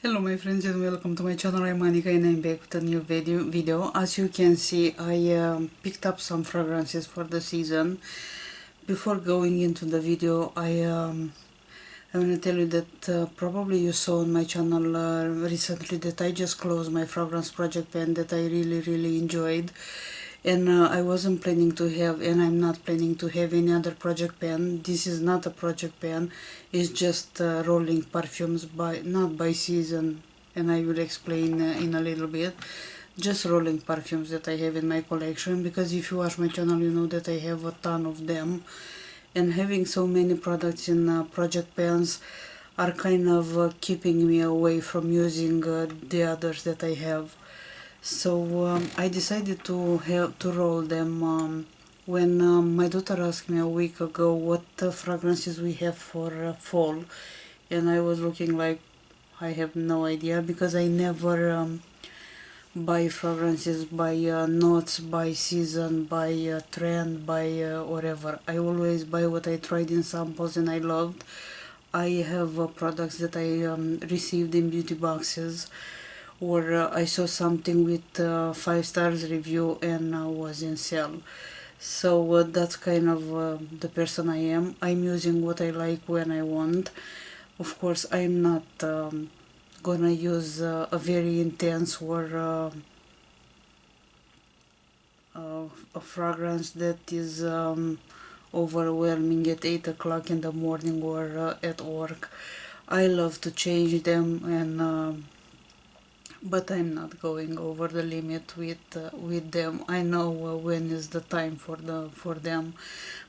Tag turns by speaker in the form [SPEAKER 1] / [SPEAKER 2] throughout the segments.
[SPEAKER 1] Hello my friends and welcome to my channel. I'm Monica and I'm back with a new video. As you can see, I picked up some fragrances for the season. Before going into the video, I'm going to tell you that probably you saw on my channel recently that I just closed my fragrance project pen that I really enjoyed. And I wasn't planning to have, and I'm not planning to have any other project pen. This is not a project pen, it's just rolling perfumes, not by season, and I will explain in a little bit. Just rolling perfumes that I have in my collection, because if you watch my channel you know that I have a ton of them, and having so many products in project pens are kind of keeping me away from using the others that I have. So I decided to roll them when my daughter asked me a week ago what fragrances we have for fall, and I was looking like I have no idea, because I never buy fragrances by notes, by season, by trend, by whatever. I always buy what I tried in samples and I loved. I have products that I received in beauty boxes, or I saw something with 5 stars review and was in sale. So that's kind of the person I am. I'm using what I like when I want. Of course, I'm not gonna use a very intense or a fragrance that is overwhelming at 8 o'clock in the morning or at work. I love to change them, and but I'm not going over the limit with them. I know when is the time for them.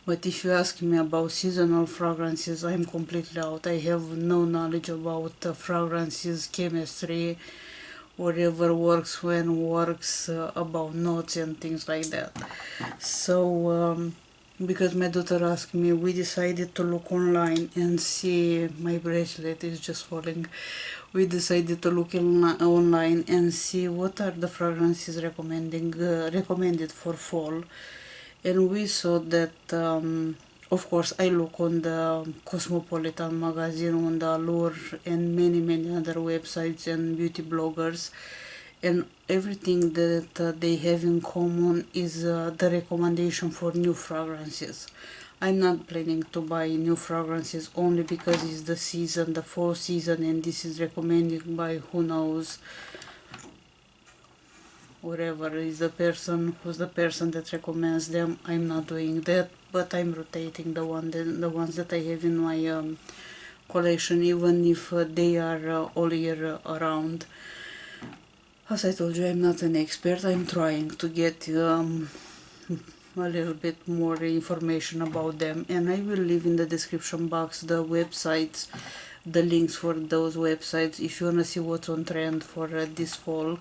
[SPEAKER 1] But if you ask me about seasonal fragrances, I'm completely out. I have no knowledge about fragrances, chemistry, whatever works when works, about notes and things like that. So because my daughter asked me, we decided to look online and see. My bracelet is just falling. We decided to look online and see what are the fragrances recommended for fall, and we saw that of course I look on the Cosmopolitan magazine, on the Allure, and many other websites and beauty bloggers, and everything that they have in common is the recommendation for new fragrances. I'm not planning to buy new fragrances only because it's the season, the fall season, and this is recommended by who knows, whatever is who's the person that recommends them. I'm not doing that, but I'm rotating the ones that I have in my collection, even if they are all year around. As I told you, I'm not an expert. I'm trying to get a little bit more information about them, and I will leave in the description box the websites, the links for those websites, if you wanna see what's on trend for this fall.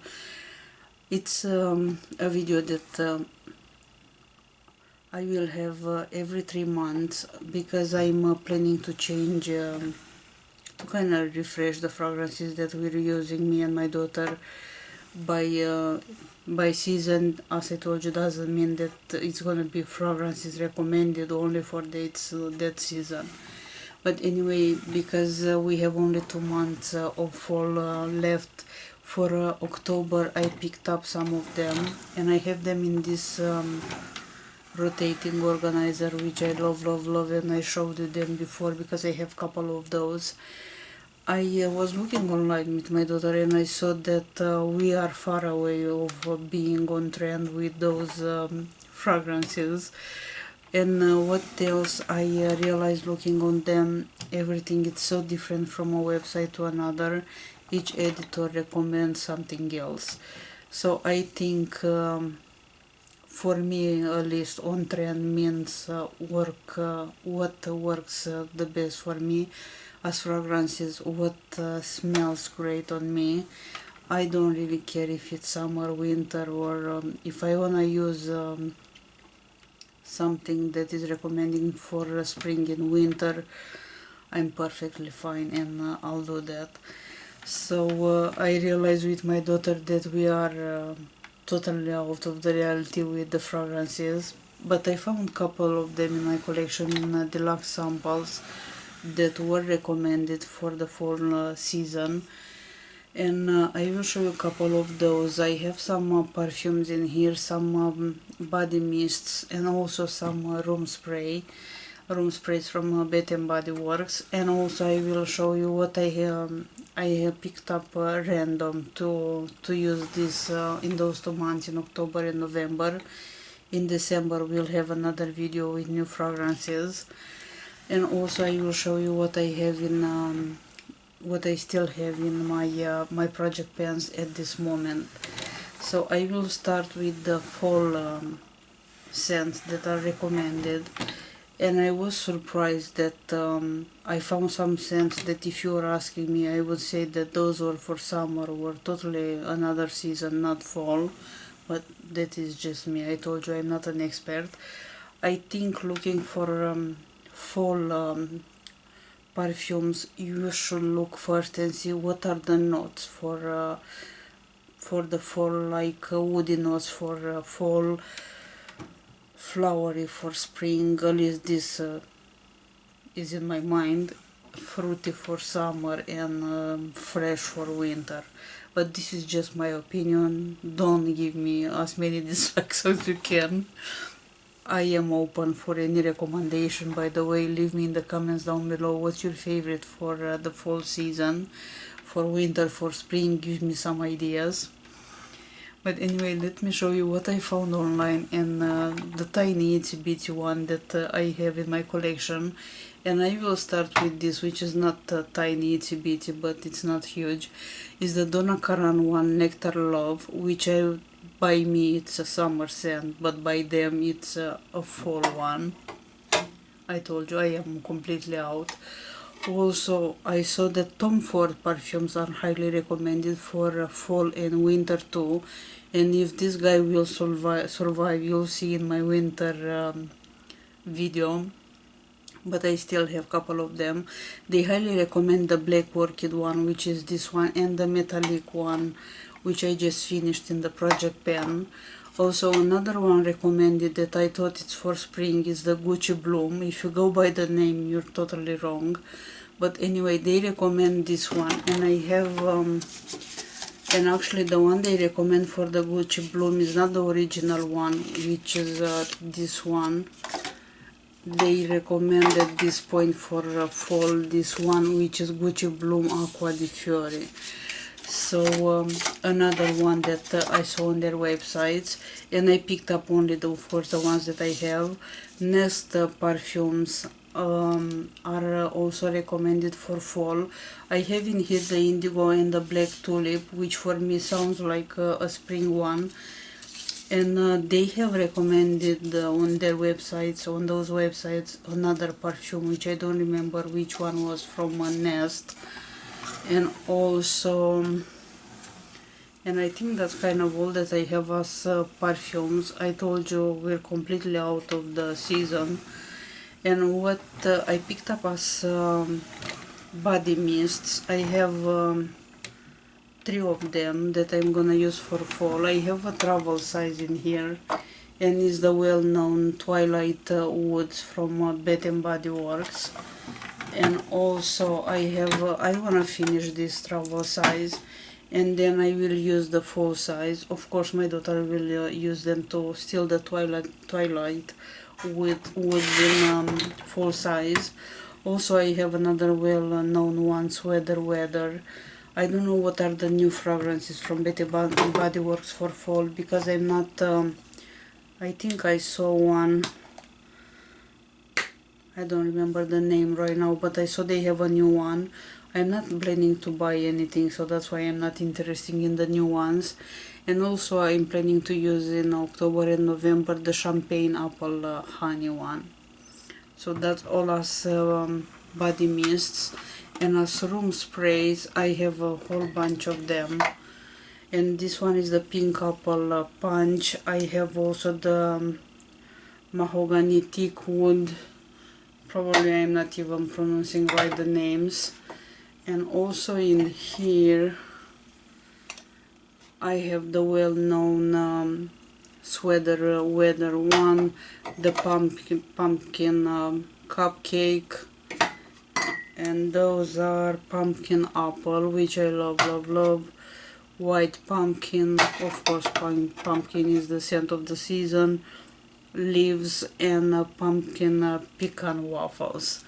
[SPEAKER 1] It's a video that I will have every 3 months, because I'm planning to change, to kind of refresh the fragrances that we're using, me and my daughter, by season. As I told you, doesn't mean that it's gonna be fragrances recommended only for that season. But anyway, because we have only 2 months of fall left for October, I picked up some of them, and I have them in this rotating organizer, which I love, and I showed you them before because I have a couple of those. I was looking online with my daughter and I saw that we are far away of being on trend with those fragrances. And what else I realized looking on them, everything is so different from a website to another. Each editor recommends something else. So I think for me at least, on trend means what works the best for me as fragrances, what smells great on me. I don't really care if it's summer, winter, or if I wanna use something that is recommending for spring and winter, I'm perfectly fine, and I'll do that. So I realized with my daughter that we are totally out of the reality with the fragrances, but I found a couple of them in my collection in deluxe samples that were recommended for the fall season, and I will show you a couple of those. I have some perfumes in here, some body mists, and also some room sprays from Bath and Body Works. And also I will show you what I have picked up random to use this in those 2 months, in October and November. In December we'll have another video with new fragrances. And also I will show you what I have in what I still have in my project pans at this moment. So I will start with the fall scents that are recommended. And I was surprised that I found some scents that, if you were asking me, I would say that those were for summer, were totally another season, not fall. But that is just me. I told you I'm not an expert. I think looking for fall perfumes, you should look first and see what are the notes for the fall, like woody notes for fall, flowery for spring, at least this is in my mind, fruity for summer, and fresh for winter. But this is just my opinion. Don't give me as many dislikes as you can. I am open for any recommendation. By the way, leave me in the comments down below what's your favorite for the fall season, for winter, for spring. Give me some ideas. But anyway, let me show you what I found online, and the tiny itsy bitsy one that I have in my collection. And I will start with this, which is not tiny itsy bitsy, but it's not huge. Is the Donna Karan one, Nectar Love, which by me it's a summer scent, but by them it's a fall one. I told you I am completely out. Also, I saw that Tom Ford perfumes are highly recommended for fall and winter too. And if this guy will survive, you'll see in my winter video. But I still have a couple of them. They highly recommend the Black Orchid one, which is this one, and the metallic one, which I just finished in the project pan. Also, another one recommended that I thought it's for spring is the Gucci Bloom. If you go by the name, you're totally wrong. But anyway, they recommend this one, and I have and actually the one they recommend for the Gucci Bloom is not the original one, which is this one. They recommend at this point for fall this one, which is Gucci Bloom Acqua di Fiori. So another one that I saw on their websites, and I picked up only of course the ones that I have. Nest perfumes are also recommended for fall. I have in here the indigo and the black tulip, which for me sounds like a spring one. And they have recommended on their websites, on those websites, another perfume, which I don't remember which one was, from a Nest. And also, and I think that's kind of all that I have as perfumes. I told you we're completely out of the season. And what I picked up as body mists, I have 3 of them that I'm gonna use for fall. I have a travel size in here, and is the well-known Twilight Woods from Bath and Body Works. And also I wanna finish this travel size, and then I will use the fall size. Of course my daughter will use them too. Still the Twilight with woods in fall size. Also I have another well-known one, Weather. I don't know what are the new fragrances from Bath and Body Works for fall, because I'm not I think I saw one, I don't remember the name right now, but I saw they have a new one. I'm not planning to buy anything, so that's why I'm not interested in the new ones. And also I'm planning to use in October and November the Champagne Apple Honey one. So that's all as body mists. And as room sprays, I have a whole bunch of them. And this one is the Pink Apple Punch. I have also the Mahogany Teak Wood. Probably I'm not even pronouncing right the names. And also in here I have the well-known Weather one, the pumpkin cupcake, and those are pumpkin apple, which I love, white pumpkin, of course pumpkin is the scent of the season, leaves, and pumpkin pecan waffles.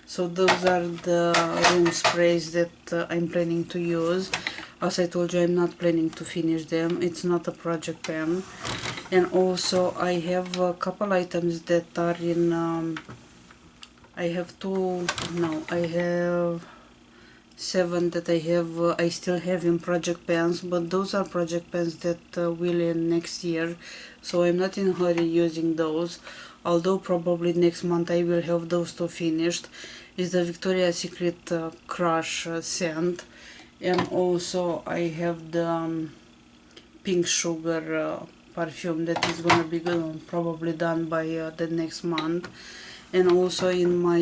[SPEAKER 1] So those are the room sprays that I'm planning to use. As I told you, I'm not planning to finish them. It's not a project pen. And also I have a couple items that are in I have 7 that I still have in project pens, but those are project pens that will end next year, so I'm not in a hurry using those, although probably next month I will have those two finished. Is the Victoria's Secret Crush scent, and also I have the pink sugar perfume that is gonna be probably done by the next month. And also in my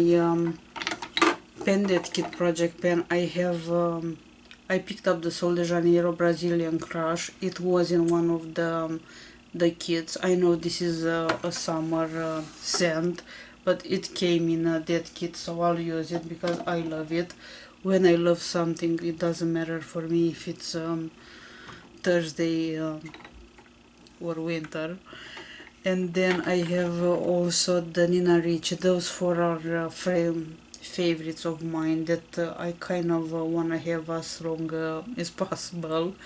[SPEAKER 1] pen that kit project pen, I picked up the Sol de Janeiro Brazilian Crush. It was in one of the kits. I know this is a summer scent, but it came in that kit, so I'll use it because I love it. When I love something, it doesn't matter for me if it's Thursday or winter. And then I have also the Nina Ricci. Those 4 are favorites of mine that I kind of want to have as long as possible,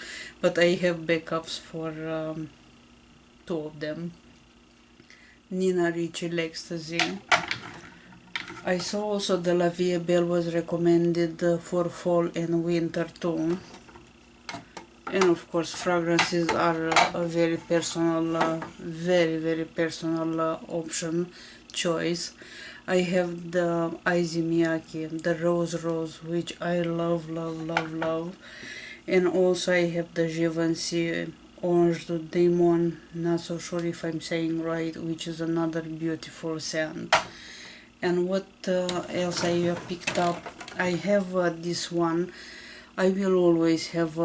[SPEAKER 1] but I have backups for 2 of them. Nina Ricci L'Ecstasy. I saw also the La Vie Belle was recommended for fall and winter too. And of course fragrances are a very personal, very personal option choice. I have the Aizi Miyake, the Rose, which I love, and also I have the Givenchy Orange de Demon, not so sure if I'm saying right, which is another beautiful scent. And what else I picked up? I have this one. I will always have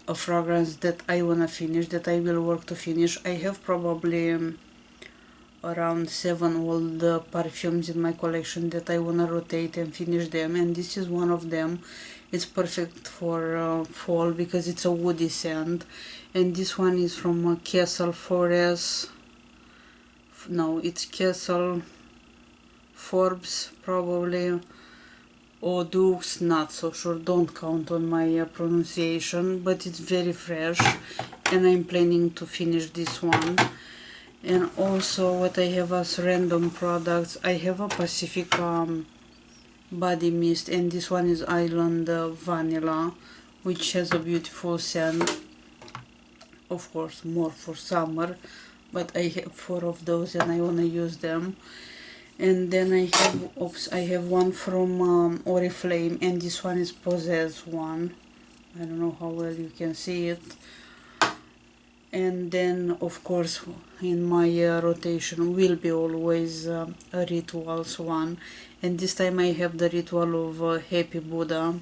[SPEAKER 1] a fragrance that I wanna finish, that I will work to finish. I have probably around 7 old perfumes in my collection that I wanna rotate and finish them, and this is one of them. It's perfect for fall because it's a woody scent, and this one is from Castle Forest. No, it's Castle Forbes probably. Eau douce, not so sure, don't count on my pronunciation, but it's very fresh and I'm planning to finish this one. And also what I have as random products, I have a Pacific body mist, and this one is Island Vanilla, which has a beautiful scent, of course more for summer, but I have 4 of those and I want to use them. And then I have one from Oriflame, and this one is Possess one. I don't know how well you can see it. And then of course in my rotation will be always a Rituals one, and this time I have the Ritual of Happy Buddha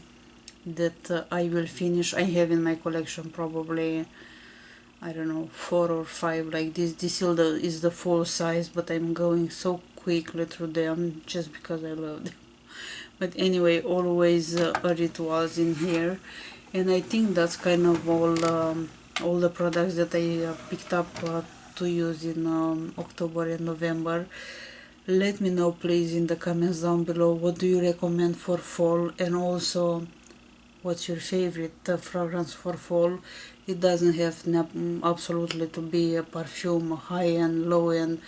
[SPEAKER 1] that I will finish. I have in my collection probably, I don't know, 4 or 5 like this. This is the full size, but I'm going so quickly through them just because I love them. But anyway, always rituals in here, and I think that's kind of all the products that I picked up to use in October and November. Let me know please in the comments down below, what do you recommend for fall, and also what's your favorite fragrance for fall. It doesn't have absolutely to be a perfume, high-end, low-end.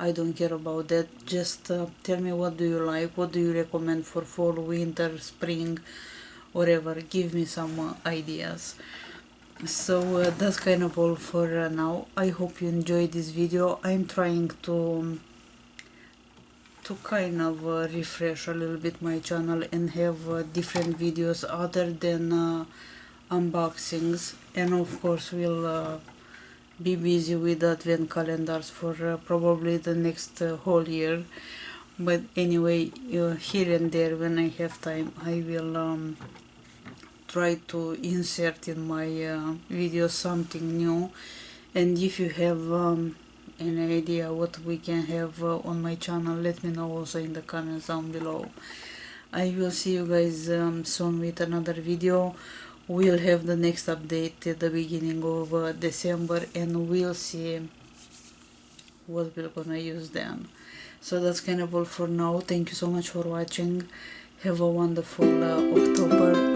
[SPEAKER 1] I don't care about that. Just tell me what do you like, what do you recommend for fall, winter, spring, whatever. Give me some ideas. So that's kind of all for now. I hope you enjoyed this video. I'm trying to kind of refresh a little bit my channel and have different videos other than unboxings, and of course we'll be busy with advent calendars for probably the next whole year. But anyway, here and there when I have time I will try to insert in my videos something new. And if you have any idea what we can have on my channel, let me know also in the comments down below. I will see you guys soon with another video. We'll have the next update at the beginning of December, and we'll see what we're gonna use then. So that's kind of all for now. Thank you so much for watching. Have a wonderful October.